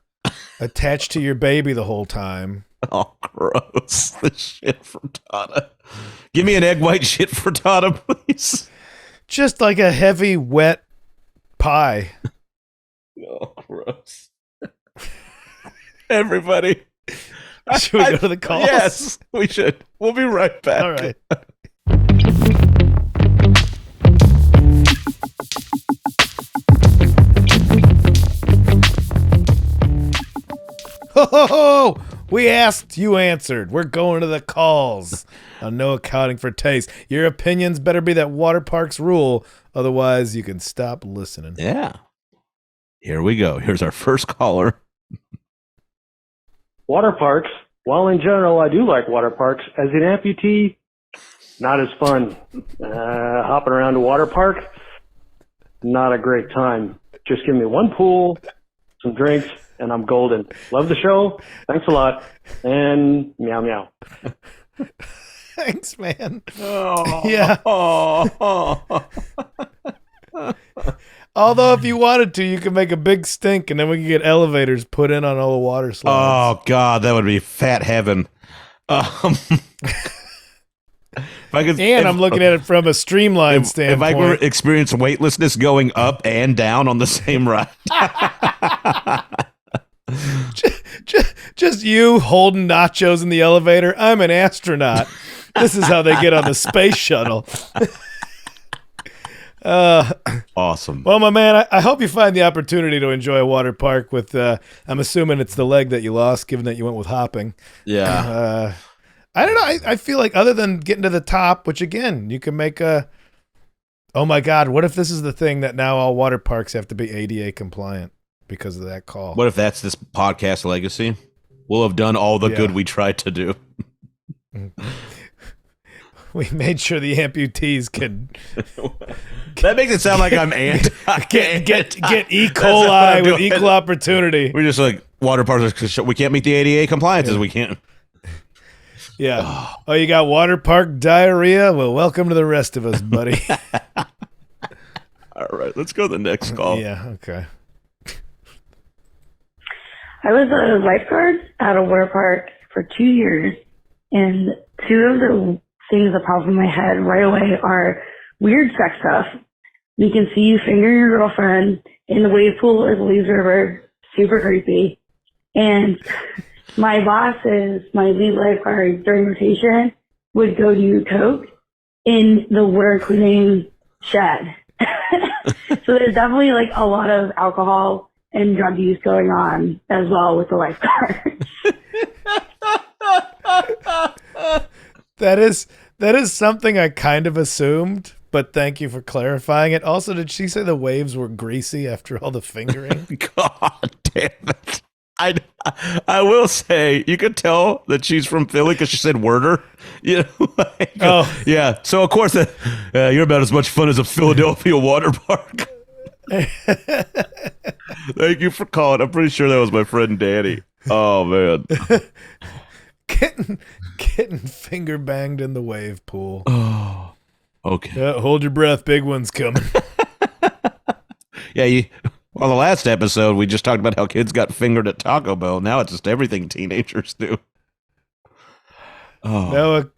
attached to your baby the whole time. Oh, gross. The shit frittata. Give me an egg white shit frittata, please. Just like a heavy, wet pie. Oh, gross. Everybody. Should we go to the calls? Yes, we should. We'll be right back. All right. Ho, ho, ho! We asked, you answered. We're going to the calls on No Accounting for Taste. Your opinions better be that water parks rule. Otherwise, you can stop listening. Yeah. Here we go. Here's our first caller. Water parks. Well, in general, I do like water parks. As an amputee, not as fun. Hopping around a water park, not a great time. Just give me one pool, some drinks, and I'm golden. Love the show. Thanks a lot. And meow meow. Thanks, man. Oh, Yeah. Although, if you wanted to, you could make a big stink, and then we could get elevators put in on all the water slides. Oh, God, that would be fat heaven. If I could, I'm looking at it from a streamlined standpoint. If I could experience weightlessness going up and down on the same ride. just you holding nachos in the elevator. I'm an astronaut. This is how they get on the space shuttle. Awesome. Well, my man, I hope you find the opportunity to enjoy a water park with, I'm assuming it's the leg that you lost, given that you went with hopping. Yeah. I don't know. I feel like other than getting to the top, which again, you can make oh my God, what if this is the thing that now all water parks have to be ADA compliant because of that call? What if that's this podcast legacy? We'll have done all the good we tried to do. We made sure the amputees can That makes it sound like I'm anti. get E. coli with equal opportunity. We're just like water parks. We can't meet the ADA compliances. We can't. Yeah. Oh, you got water park diarrhea? Well, welcome to the rest of us, buddy. All right, let's go to the next call. Yeah. Okay. I was a lifeguard at a water park for 2 years, and two of the things that pop in my head right away are weird sex stuff. You can see you finger your girlfriend in the wave pool at the Leaves River. Super creepy. And my bosses, my lead lifeguard during rotation, would go do coke in the water cleaning shed. So there's definitely like a lot of alcohol and drug use going on as well with the lifeguard. That is something I kind of assumed, but thank you for clarifying it. Also, did she say the waves were greasy after all the fingering? God damn it. I will say, you could tell that she's from Philly because she said worder. You know, yeah. So, of course, you're about as much fun as a Philadelphia water park. Thank you for calling. I'm pretty sure that was my friend Danny. Oh, man. Getting finger banged in the wave pool. Oh, okay. Hold your breath. Big one's coming. Yeah, on the last episode, we just talked about how kids got fingered at Taco Bell. Now it's just everything teenagers do. Oh. No,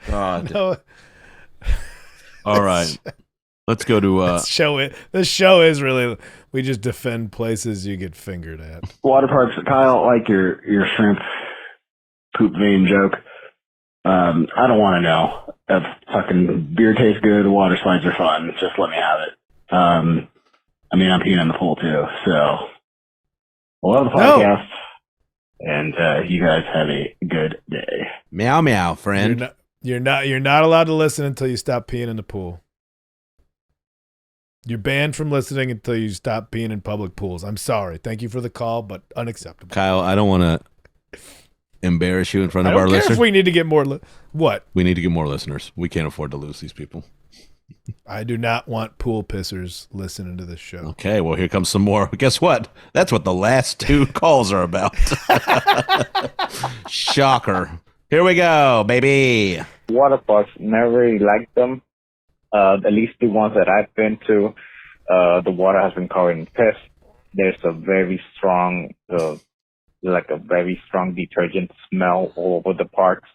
God. no. All right. Let's go to... This show is really... We just defend places you get fingered at. Water parks, Kyle, like your shrimp poop vein joke. I don't want to know if fucking beer tastes good, water slides are fun. Just let me have it. I mean, I'm peeing in the pool too, so I love the podcast, and you guys have a good day. Meow meow, friend. You're not allowed to listen until you stop peeing in the pool. You're banned from listening until you stop peeing in public pools. I'm sorry. Thank you for the call, but unacceptable. Kyle, I don't want to embarrass you in front of our I don't care listeners. if we need to get more. What? We need to get more listeners. We can't afford to lose these people. I do not want pool pissers listening to this show. Okay, well, here comes some more. Guess what? That's what the last two calls are about. Shocker. Here we go, baby. Water parks, never really liked them. At least the ones that I've been to, the water has been covered in piss. There's a very strong like a very strong detergent smell all over the parks.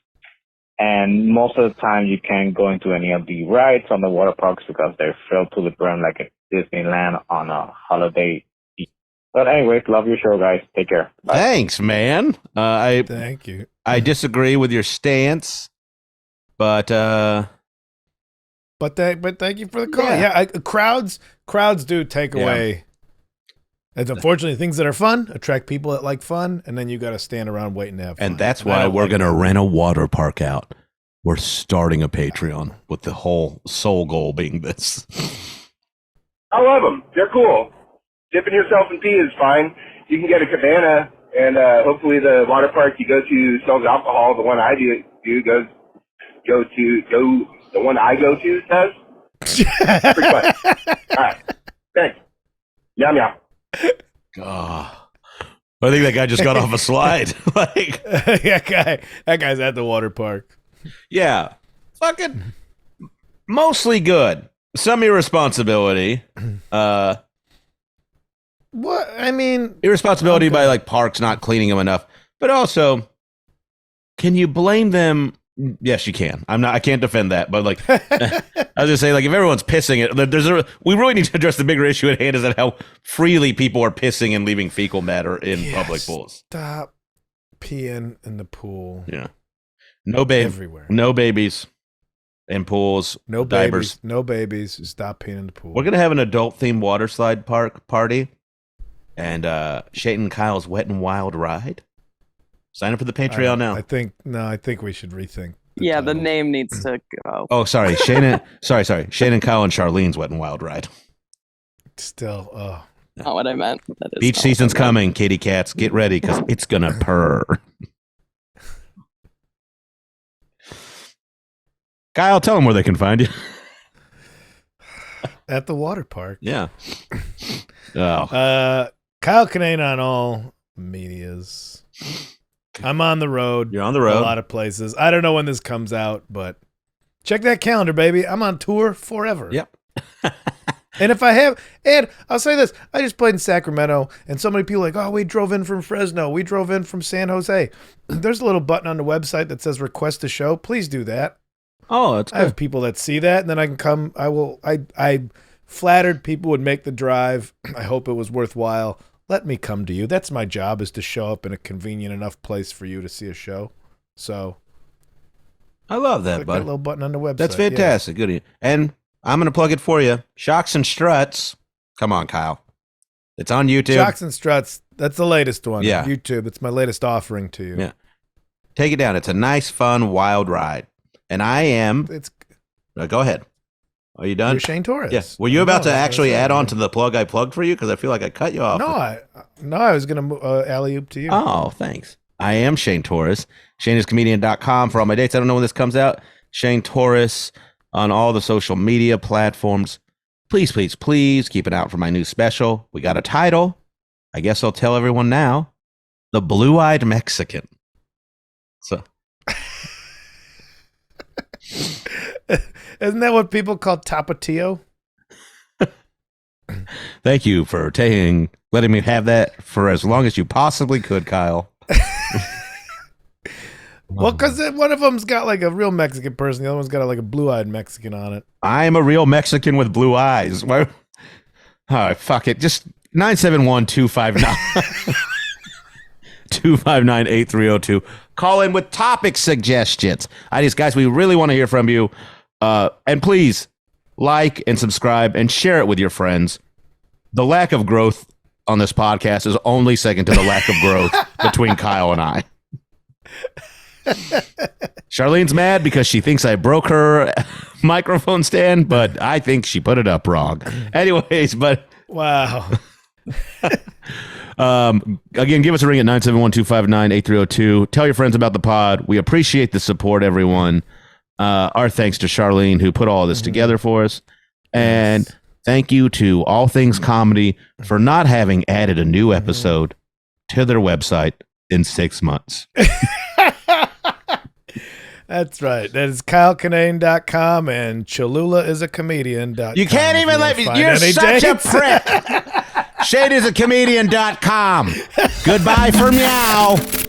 And most of the time you can't go into any of the rides on the water parks because they're filled to the brim like at Disneyland on a holiday. But anyways, love your show, guys. Take care. Bye. Thanks, man. Thank you. I disagree with your stance, but thank you for the call. Yeah, crowds do take away. And unfortunately, things that are fun attract people that like fun, and then you got to stand around waiting to have fun. And that's why we're going to rent a water park out. We're starting a Patreon with the whole sole goal being this. I love them. They're cool. Dipping yourself in pee is fine. You can get a cabana, and hopefully the water park you go to sells alcohol. The one I do the one I go to does. Pretty fun. All right. Thanks. Yum yum. I think that guy just got off a slide. Like, that guy's at the water park. Yeah, fucking mostly good. Some irresponsibility. What I mean, irresponsibility by like parks not cleaning them enough, but also, can you blame them? Yes, you can. I can't defend that, but like, I was just saying, like, if everyone's pissing it, we really need to address the bigger issue at hand is that how freely people are pissing and leaving fecal matter in public pools. Stop peeing in the pool. Yeah. Everywhere. No babies in pools. No diapers. Babies. No babies. Stop peeing in the pool. We're going to have an adult themed water slide party and Shayton and Kyle's Wet and Wild ride. Sign up for the Patreon now. I think we should rethink. The name needs to go. Oh, sorry. Shayna and Kyle and Charlene's Wet and Wild ride. Still, not what I meant. That is beach season's coming, kitty cats. Get ready because it's gonna purr. Kyle, tell them where they can find you. At the water park. Yeah. Kyle Kinane on all medias. I'm on the road. You're on the road. A lot of places. I don't know when this comes out, but check that calendar, baby. I'm on tour forever. Yep. And I'll say this, I just played in Sacramento, and so many people are like, oh, we drove in from Fresno. We drove in from San Jose. There's a little button on the website that says request a show. Please do that. Oh, that's good. I have people that see that, and then I can come. I flattered people would make the drive. I hope it was worthwhile. Let me come to you. That's my job, is to show up in a convenient enough place for you to see a show. So I love that, bud. That little button on the website. That's fantastic. Yeah. Good. And I'm going to plug it for you. Shocks and Struts. Come on, Kyle. It's on YouTube. Shocks and Struts. That's the latest one. Yeah. YouTube. It's my latest offering to you. Yeah. Take it down. It's a nice, fun, wild ride. And I am. Go ahead. Are you done? You're Shane Torres. Yes. Were you about to actually add on to the plug I plugged for you? Because I feel like I cut you off. No, I was going to alley-oop to you. Oh, thanks. I am Shane Torres. ShaneIsComedian.com for all my dates. I don't know when this comes out. Shane Torres on all the social media platforms. Please, please, please keep an eye out for my new special. We got a title. I guess I'll tell everyone now. The Blue-Eyed Mexican. So... Isn't that what people call Tapatio? Thank you for letting me have that for as long as you possibly could, Kyle. Well, because one of them's got like a real Mexican person, the other one's got like a blue-eyed Mexican on it. I'm a real Mexican with blue eyes. Why? All right, fuck it. Just 971-259. 259-8302. Call in with topic suggestions. Guys, we really want to hear from you. And please like and subscribe and share it with your friends. The lack of growth on this podcast is only second to the lack of growth between Kyle and I. Charlene's mad because she thinks I broke her microphone stand, but I think she put it up wrong. Anyways, but wow. Again, give us a ring at 971-259-8302. Tell your friends about the pod. We appreciate the support, everyone. Our thanks to Charlene, who put all this together for us. And thank you to All Things Comedy for not having added a new episode to their website in 6 months. That's right. That is KyleKinane.com and CholulaIsAComedian.com. You can't even let me. You're such a prick. ShadeIsAComedian.com. Goodbye for meow.